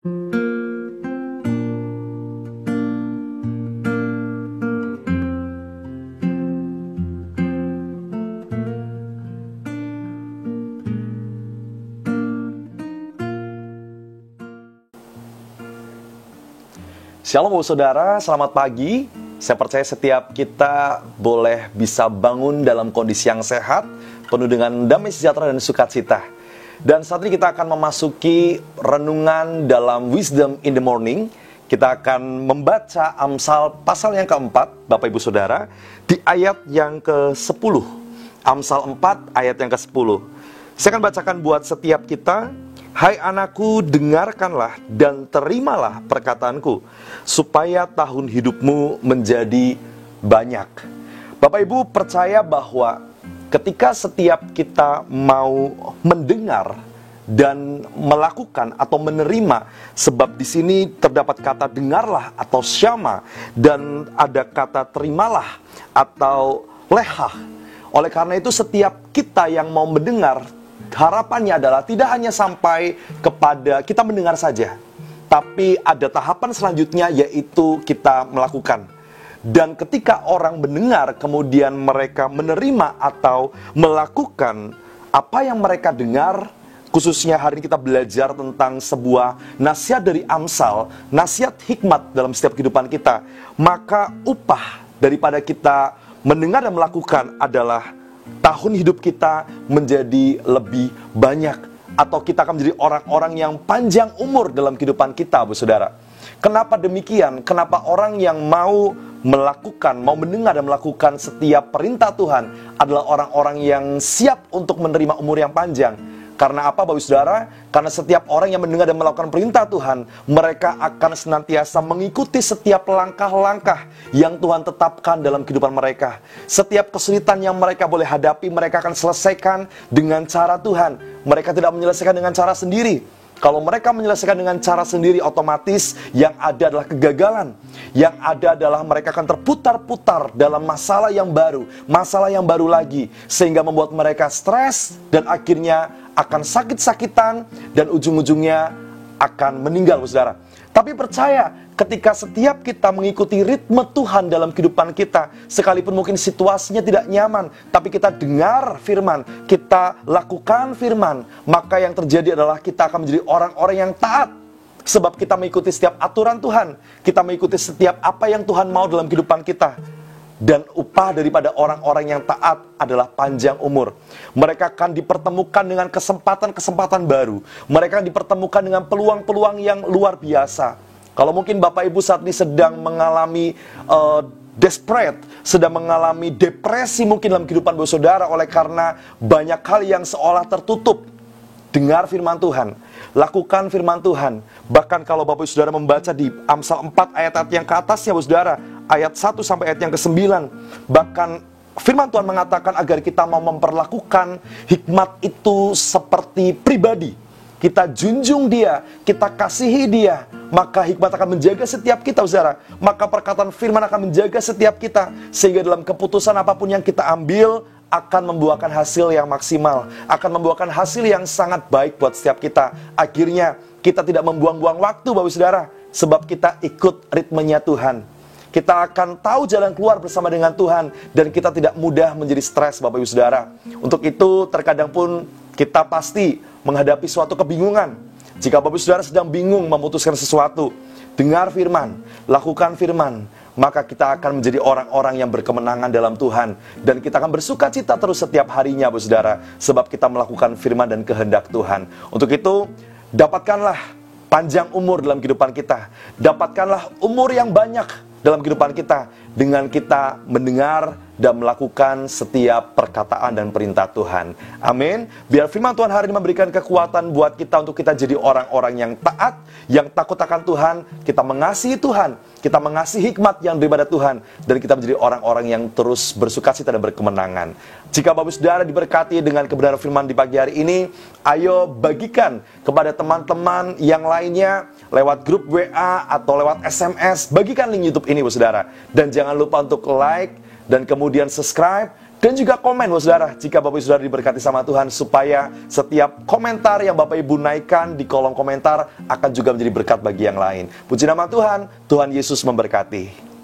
Shalom Bapak Saudara, selamat pagi. Saya percaya setiap kita boleh bisa bangun dalam kondisi yang sehat, penuh dengan damai sejahtera dan sukacita. Dan saat ini kita akan memasuki renungan dalam Wisdom in the Morning. Kita akan membaca Amsal pasal yang keempat, Bapak Ibu Saudara, di ayat yang ke-10. Amsal 4 ayat yang ke-10. Saya akan bacakan buat setiap kita. Hai anakku, dengarkanlah dan terimalah perkataanku, supaya tahun hidupmu menjadi banyak. Bapak Ibu percaya bahwa ketika setiap kita mau mendengar dan melakukan atau menerima, sebab di sini terdapat kata dengarlah atau syama, dan ada kata terimalah atau lehah. Oleh karena itu setiap kita yang mau mendengar, harapannya adalah tidak hanya sampai kepada kita mendengar saja, tapi ada tahapan selanjutnya, yaitu kita melakukan. Dan ketika orang mendengar, kemudian mereka menerima atau melakukan apa yang mereka dengar. Khususnya hari ini kita belajar tentang sebuah nasihat dari Amsal, nasihat hikmat dalam setiap kehidupan kita. Maka upah daripada kita mendengar dan melakukan adalah tahun hidup kita menjadi lebih banyak, atau kita akan menjadi orang-orang yang panjang umur dalam kehidupan kita, Bu Saudara. Kenapa demikian? Kenapa orang yang mau melakukan, mau mendengar dan melakukan setiap perintah Tuhan adalah orang-orang yang siap untuk menerima umur yang panjang? Karena apa, Bapak Saudara? Karena setiap orang yang mendengar dan melakukan perintah Tuhan, mereka akan senantiasa mengikuti setiap langkah-langkah yang Tuhan tetapkan dalam kehidupan mereka. Setiap kesulitan yang mereka boleh hadapi, mereka akan selesaikan dengan cara Tuhan. Mereka tidak menyelesaikan dengan cara sendiri. Kalau mereka menyelesaikan dengan cara sendiri, otomatis yang ada adalah kegagalan. Yang ada adalah mereka akan terputar-putar dalam masalah yang baru lagi, sehingga membuat mereka stres dan akhirnya akan sakit-sakitan dan ujung-ujungnya akan meninggal, Saudara. Tapi percaya, ketika setiap kita mengikuti ritme Tuhan dalam kehidupan kita, sekalipun mungkin situasinya tidak nyaman, tapi kita dengar firman, kita lakukan firman, maka yang terjadi adalah kita akan menjadi orang-orang yang taat. Sebab kita mengikuti setiap aturan Tuhan, kita mengikuti setiap apa yang Tuhan mau dalam kehidupan kita. Dan upah daripada orang-orang yang taat adalah panjang umur. Mereka akan dipertemukan dengan kesempatan-kesempatan baru. Mereka akan dipertemukan dengan peluang-peluang yang luar biasa. Kalau mungkin Bapak Ibu saat ini sedang mengalami desperate, sedang mengalami depresi mungkin dalam kehidupan Bapak Saudara, oleh karena banyak hal yang seolah tertutup. Dengar firman Tuhan, lakukan firman Tuhan. Bahkan kalau Bapak Saudara membaca di Amsal 4 ayat-ayat yang ke atasnya, Bapak Saudara, ayat 1 sampai ayat yang ke-9, bahkan firman Tuhan mengatakan agar kita mau memperlakukan hikmat itu seperti pribadi. Kita junjung dia, kita kasihi dia, maka hikmat akan menjaga setiap kita, Saudara. Maka perkataan firman akan menjaga setiap kita, sehingga dalam keputusan apapun yang kita ambil akan membuahkan hasil yang maksimal, akan membuahkan hasil yang sangat baik buat setiap kita. Akhirnya kita tidak membuang-buang waktu, Bapak Saudara, sebab kita ikut ritmenya Tuhan. Kita akan tahu jalan keluar bersama dengan Tuhan, dan kita tidak mudah menjadi stres, Bapak Ibu Saudara. Untuk itu terkadang pun kita pasti menghadapi suatu kebingungan. Jika Bapak Ibu Saudara sedang bingung memutuskan sesuatu, dengar firman, lakukan firman, maka kita akan menjadi orang-orang yang berkemenangan dalam Tuhan. Dan kita akan bersuka cita terus setiap harinya, Bapak Saudara, sebab kita melakukan firman dan kehendak Tuhan. Untuk itu, dapatkanlah panjang umur dalam kehidupan kita. Dapatkanlah umur yang banyak dalam kehidupan kita dengan kita mendengar dan melakukan setiap perkataan dan perintah Tuhan. Amin. Biar firman Tuhan hari ini memberikan kekuatan buat kita untuk kita jadi orang-orang yang taat, yang takut akan Tuhan, kita mengasihi Tuhan, kita mengasihi hikmat yang daripada Tuhan, dan kita menjadi orang-orang yang terus bersukacita dan berkemenangan. Jika Bapak Saudara diberkati dengan kebenaran firman di pagi hari ini, ayo bagikan kepada teman-teman yang lainnya lewat grup WA atau lewat SMS. Bagikan link YouTube ini, Bapak Saudara. Dan jangan lupa untuk like dan kemudian subscribe Dan juga komen, Bapak Saudara, jika Bapak Saudara diberkati sama Tuhan, supaya setiap komentar yang Bapak Ibu naikkan di kolom komentar akan juga menjadi berkat bagi yang lain. Puji nama Tuhan, Tuhan Yesus memberkati.